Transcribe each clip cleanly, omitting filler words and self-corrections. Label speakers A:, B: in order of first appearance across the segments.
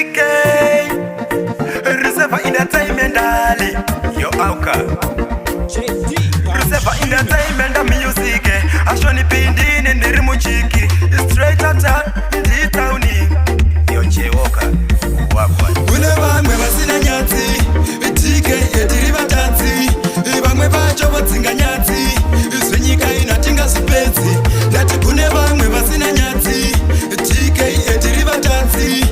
A: music Reservoir entertainment dali Yo auka Reservoir entertainment da music Ashoni pindini ndiri muchiki Straight ata ndi tauni Yo chewoka wakwa
B: Kune vamwe vasina nyatsi TK tiri vatatsi vamwe vacho vodzinga nyatsi zvenyika inatinga zvipedzi ndati kune vamwe vasina nyatsi TK tiri vatatsi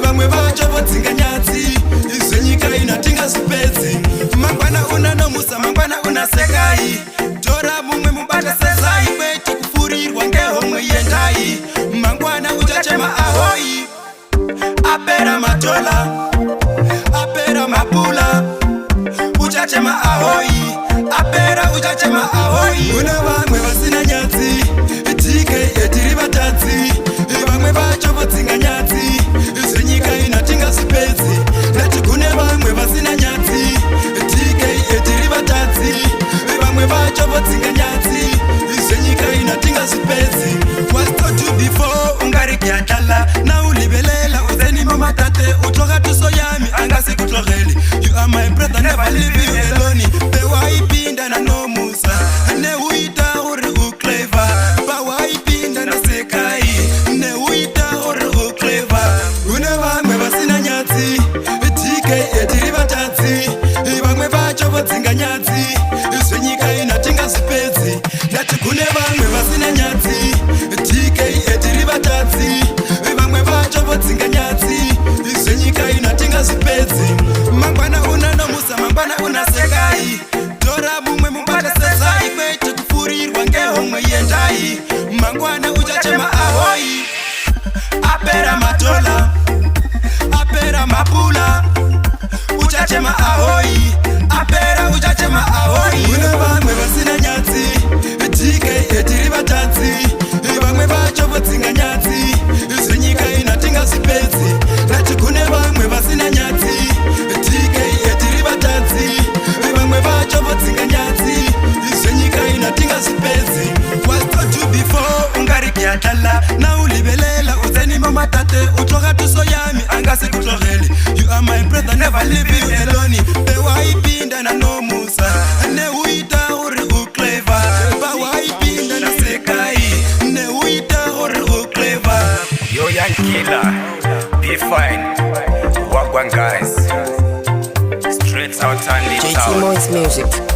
B: vamwe vacho vodzinga nyatsi zvenyika inatinga zvipedzi mangwana una nomusa mangwana una sekai tora mumwe mubata sezai kwete kupfurirwa ngehomwe yendai mangwana uchachema ahoi apera matola apera mapula uchachema ahoi apera uchachema ahoi kune vamwe vasina nyatsi TK tiri vatatsi vamwe vacho vodzinga nyatsi zvenyika inatinga zvipedzi ndati kune vamwe vasina nyatsi TK tiri vatatsi vamwe vacho vodzinga nyatsi zvenyika inatinga zvipedzi was told you before ungarikyatala naulibelela uzeni mumatate utoka tuso yami angasikutlogeli you are my brother never leave you alone bewaipinda na nomusa neuita uri uclever bawaipinda na sekai neuita uri uclever kune vamwe vasina nyatsi TK tiri vatatsi vamwe vacho vodzinga nyatsi zvenyika inatinga zvipedzi ndati kune vamwe vasina nyatsi TK tiri vatatsi vamwe vacho vodzinga nyatsi zvenyika inatinga zvipedzi mangwana una nomusa mangwana una sekai tora mumwe mubata sezai kwete kupfurirwa ngehomwe yendai mangwana uchachema ahoi apera matola apera mapula uchachema ahoi apera uchachema ahoi kune vamwe vasina nyatsi TK tiri vatatsi vamwe vacho vodzinga nyatsi zvenyika inatinga zvipedzi ndati kune vamwe vasina nyatsi TK tiri vatatsi vamwe vacho vodzinga nyatsi zvenyika inatinga zvipedzi was told you before ungarikyatala naulibelela uzeni mumatate utoka tuso yami angasikutlogeli you are my brother never leave you alone bewaipinda na nomusa neuita uri uclever bawaipinda na sekai neuita uri uclever
A: Yo young killer Be fine Wagwan guys Straight out and
C: JT Moist Music.